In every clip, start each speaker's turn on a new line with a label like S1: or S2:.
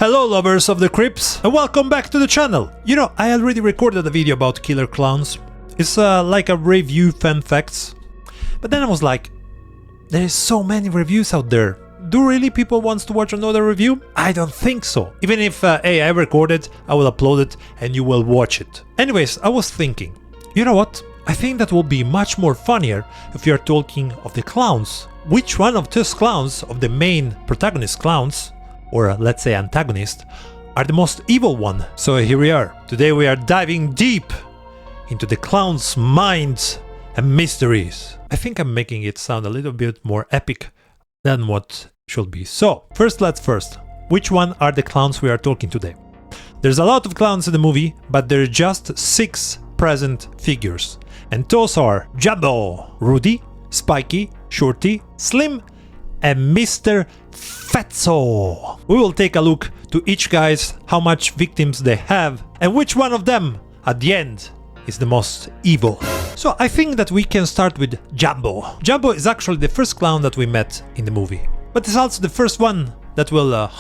S1: Hello lovers of the crypts and welcome back to the channel! You know, I already recorded a video about killer clowns. It's like a review fan facts. But then I was like, there is so many reviews out there. Do really people want to watch another review? I don't think so. Even if hey, I record it, I will upload it and you will watch it. Anyways, I was thinking, you know what? I think that will be much more funnier if you are talking of the clowns. Which one of these clowns, of the main protagonist clowns, or let's say antagonist, are the most evil one? So here we are. Today we are diving deep into the clown's minds and mysteries. I think I'm making it sound a little bit more epic than what should be. So first, which one are the clowns we are talking today? There's a lot of clowns in the movie, but there are just 6 present figures. And those are Jumbo, Rudy, Spiky, Shorty, Slim, and Mr. Fatso. We will take a look to each guys, how much victims they have, and which one of them, at the end, is the most evil. So I think that we can start with Jumbo. Jumbo is actually the first clown that we met in the movie, but it's also the first one that will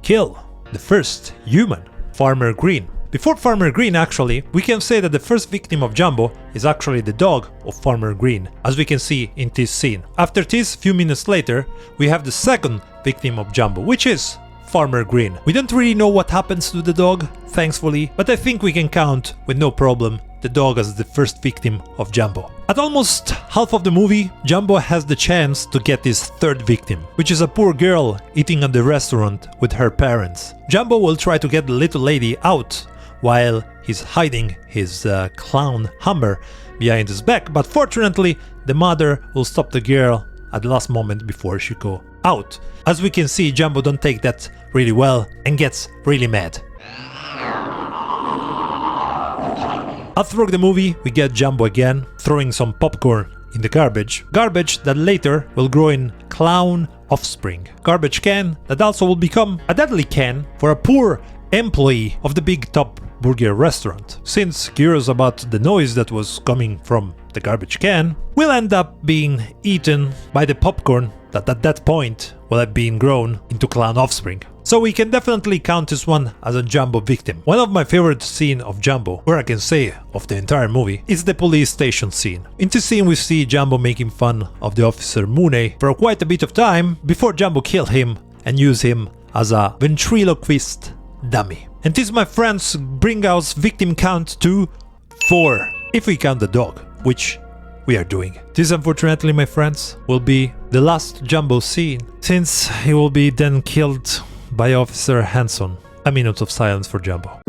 S1: kill the first human, Farmer Green. Before Farmer Green, actually, we can say that the first victim of Jumbo is actually the dog of Farmer Green, as we can see in this scene. After this, few minutes later, we have the second victim of Jumbo, which is Farmer Green. We don't really know what happens to the dog, thankfully, but I think we can count with no problem the dog as the first victim of Jumbo. At almost half of the movie, Jumbo has the chance to get his third victim, which is a poor girl eating at the restaurant with her parents. Jumbo will try to get the little lady out while he's hiding his clown hammer behind his back, but fortunately the mother will stop the girl at the last moment before she go out. As we can see, Jumbo don't take that really well and gets really mad. All through the movie we get Jumbo again throwing some popcorn in the garbage that later will grow in clown offspring. Garbage can that also will become a deadly can for a poor employee of the big top burger restaurant. Since curious about the noise that was coming from the garbage can, will end up being eaten by the popcorn that at that point will have been grown into clown offspring. So we can definitely count this one as a Jumbo victim. One of my favorite scenes of Jumbo, or I can say of the entire movie, is the police station scene. In this scene we see Jumbo making fun of the officer Mooney for quite a bit of time before Jumbo kill him and use him as a ventriloquist dummy. And this, my friends, bring us victim count to 4, if we count the dog, which we are doing. This, unfortunately, my friends, will be the last Jumbo scene, since he will be then killed by Officer Hanson. A minute of silence for Jumbo.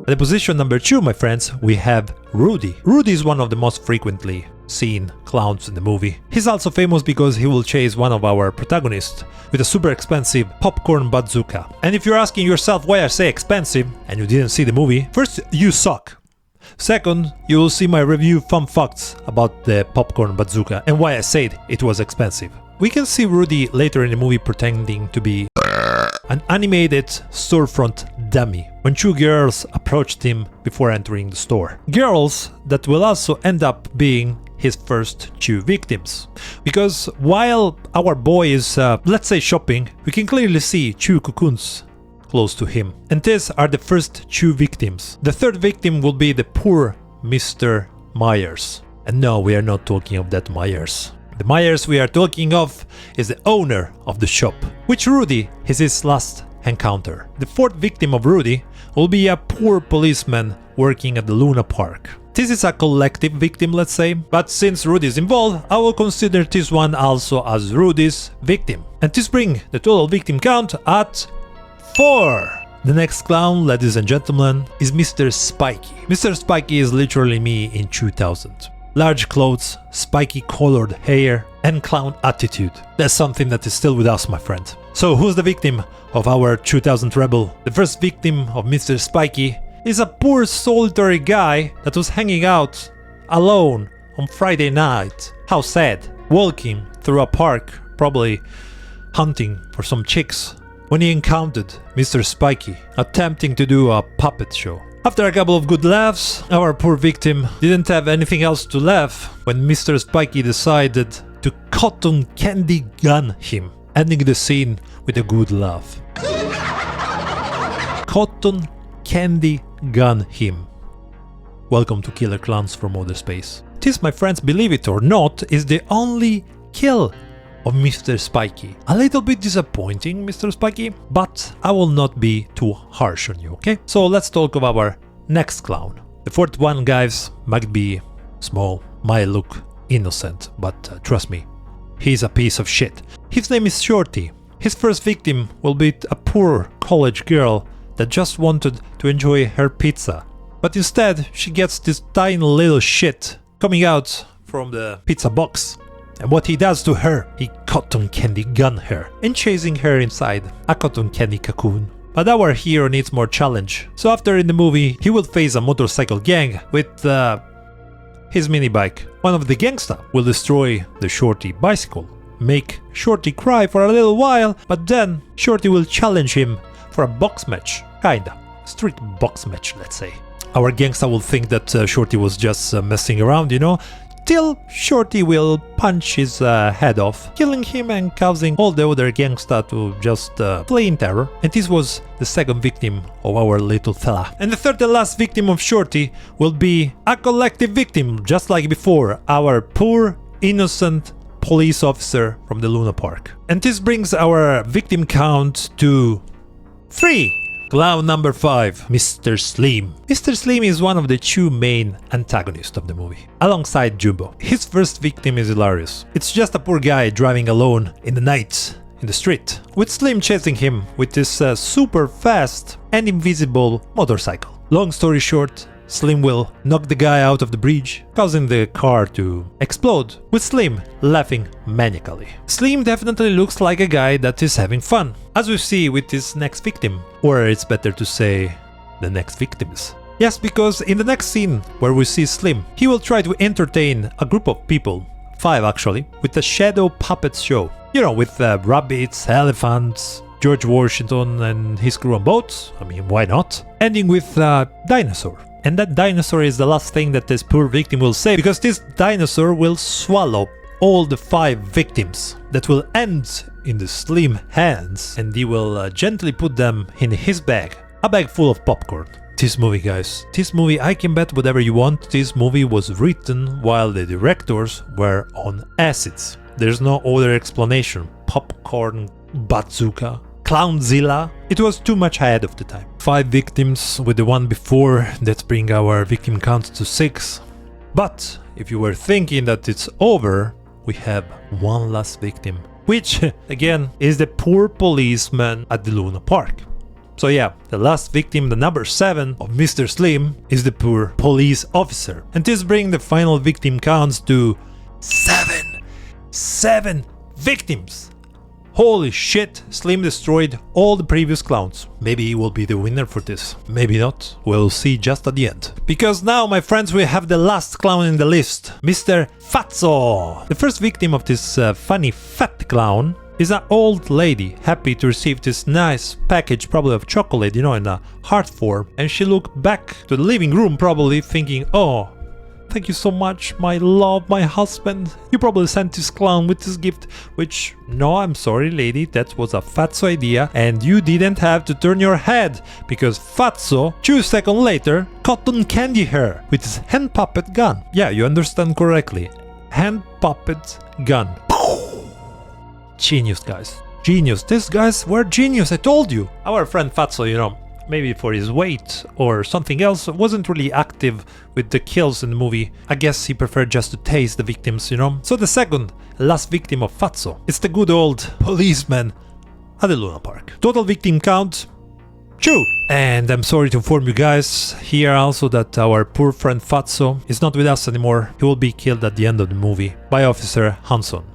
S1: At the position number 2, my friends, we have Rudy. Rudy is one of the most frequently seen clowns in the movie. He's also famous because he will chase one of our protagonists with a super expensive popcorn bazooka. And if you're asking yourself why I say expensive and you didn't see the movie, first, you suck. Second, you will see my review fun facts about the popcorn bazooka and why I said it was expensive. We can see Rudy later in the movie pretending to be an animated storefront dummy when 2 girls approached him before entering the store. Girls that will also end up being his first 2 victims. Because while our boy is, let's say, shopping, we can clearly see 2 cocoons close to him. And these are the first 2 victims. The third victim will be the poor Mr. Myers. And no, we are not talking of that Myers. The Myers we are talking of is the owner of the shop, which Rudy is his last encounter. The fourth victim of Rudy will be a poor policeman working at the Luna Park. This is a collective victim, let's say, but since Rudy is involved, I will consider this one also as Rudy's victim. And this brings the total victim count at 4. The next clown, ladies and gentlemen, is Mr. Spiky. Mr. Spiky is literally me in 2000. Large clothes, spiky colored hair, and clown attitude. That's something that is still with us, my friend. So who's the victim of our 2000 rebel? The first victim of Mr. Spiky is a poor solitary guy that was hanging out alone on Friday night. How sad. Walking through a park, probably hunting for some chicks, when he encountered Mr. Spiky attempting to do a puppet show. After a couple of good laughs, our poor victim didn't have anything else to laugh when Mr. Spiky decided to cotton candy gun him, ending the scene with a good laugh. Cotton candy gun him. Welcome to Killer Klowns from Outer Space. This, my friends, believe it or not, is the only kill of Mr. Spiky. A little bit disappointing, Mr. Spiky, but I will not be too harsh on you, okay? So let's talk about our next clown. The fourth one, guys, might be small, might look innocent, but trust me, he's a piece of shit. His name is Shorty. His first victim will be a poor college girl that just wanted to enjoy her pizza. But instead, she gets this tiny little shit coming out from the pizza box. And what he does to her, he cotton candy gun her, and chasing her inside a cotton candy cocoon. But our hero needs more challenge. So after in the movie, he will face a motorcycle gang with his mini bike. One of the gangsta will destroy the Shorty bicycle, make Shorty cry for a little while, but then Shorty will challenge him for a box match, kinda. Street box match, let's say. Our gangsta will think that Shorty was just messing around, you know, till Shorty will punch his head off, killing him and causing all the other gangsta to just flee in terror. And this was the second victim of our little fella. And the third and last victim of Shorty will be a collective victim, just like before, our poor, innocent police officer from the Luna Park. And this brings our victim count to 3. Clown number 5, Mr. Slim. Mr. Slim is one of the two main antagonists of the movie, alongside Jumbo. His first victim is hilarious. It's just a poor guy driving alone in the night in the street, with Slim chasing him with this super fast and invisible motorcycle. Long story short, Slim will knock the guy out of the bridge, causing the car to explode, with Slim laughing maniacally. Slim definitely looks like a guy that is having fun, as we see with his next victim, or it's better to say, the next victims. Yes, because in the next scene where we see Slim, he will try to entertain a group of people, 5 actually, with a shadow puppet show. You know, with rabbits, elephants, George Washington and his crew on boats, I mean, why not? Ending with a dinosaur. And that dinosaur is the last thing that this poor victim will say, because this dinosaur will swallow all the 5 victims that will end in the Slim hands, and he will gently put them in his bag, a bag full of popcorn. This movie, guys, this movie, I can bet whatever you want, this movie was written while the directors were on acids. There's no other explanation. Popcorn, bazooka, Clownzilla. It was too much ahead of the time. 5 victims with the one before, that bring our victim count to 6. But if you were thinking that it's over, we have one last victim, which again is the poor policeman at the Luna Park. So yeah, the last victim, the number 7 of Mr. Slim, is the poor police officer. And this brings the final victim counts to 7. 7 victims! Holy shit, Slim destroyed all the previous clowns. Maybe he will be the winner for this. Maybe not. We'll see just at the end. Because now, my friends, we have the last clown in the list, Mr. Fatso. The first victim of this funny fat clown is an old lady, happy to receive this nice package, probably of chocolate, you know, in a heart form. And she looked back to the living room, probably thinking, oh, thank you so much, my love, my husband. You probably sent this clown with this gift, which, no, I'm sorry, lady, that was a Fatso idea, and you didn't have to turn your head, because Fatso, 2 seconds later, cotton candy her with his hand puppet gun. Yeah, you understand correctly. Hand puppet gun. Genius, guys. Genius. These guys were genius, I told you. Our friend Fatso, you know, maybe for his weight or something else, wasn't really active with the kills in the movie. I guess he preferred just to taste the victims, you know. So the second, last victim of Fatso, it's the good old policeman at the Luna Park. Total victim count, 2. And I'm sorry to inform you guys here also that our poor friend Fatso is not with us anymore. He will be killed at the end of the movie by Officer Hanson.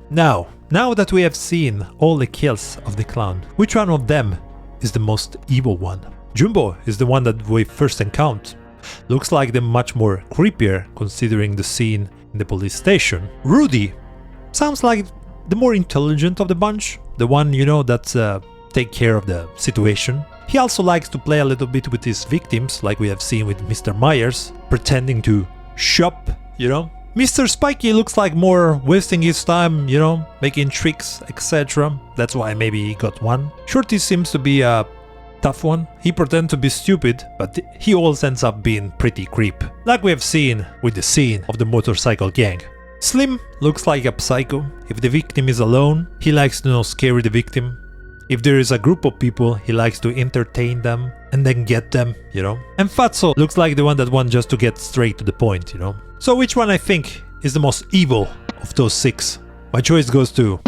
S1: Now that we have seen all the kills of the clown, which one of them is the most evil one? Jumbo is the one that we first encounter. Looks like the much more creepier considering the scene in the police station. Rudy sounds like the more intelligent of the bunch, the one, you know, that take care of the situation. He also likes to play a little bit with his victims, like we have seen with Mr. Myers, pretending to shop, you know. Mr. Spiky looks like more wasting his time, you know, making tricks, etc. That's why maybe he got 1. Shorty seems to be a tough one. He pretends to be stupid, but he always ends up being pretty creep, like we have seen with the scene of the motorcycle gang. Slim looks like a psycho. If the victim is alone, he likes to scare the victim. If there is a group of people, he likes to entertain them and then get them, you know. And Fatso looks like the one that wants just to get straight to the point, you know. So which one I think is the most evil of those 6? My choice goes to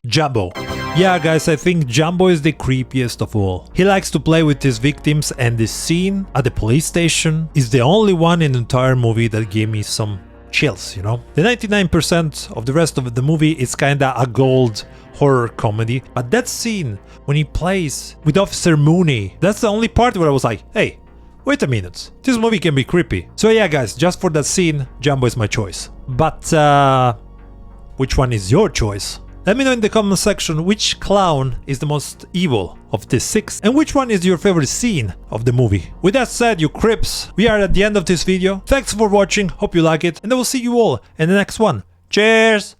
S1: Jumbo. Yeah guys, I think Jumbo is the creepiest of all. He likes to play with his victims, and the scene at the police station is the only one in the entire movie that gave me some chills, you know. The 99% of the rest of the movie is kinda a gold horror comedy, but that scene when he plays with Officer Mooney, that's the only part where I was like, hey, wait a minute, this movie can be creepy. So yeah guys, just for that scene, Jumbo is my choice. But which one is your choice? Let me know in the comment section which clown is the most evil of the 6 and which one is your favorite scene of the movie. With that said, you creeps, we are at the end of this video. Thanks for watching, hope you like it, and I will see you all in the next one. Cheers!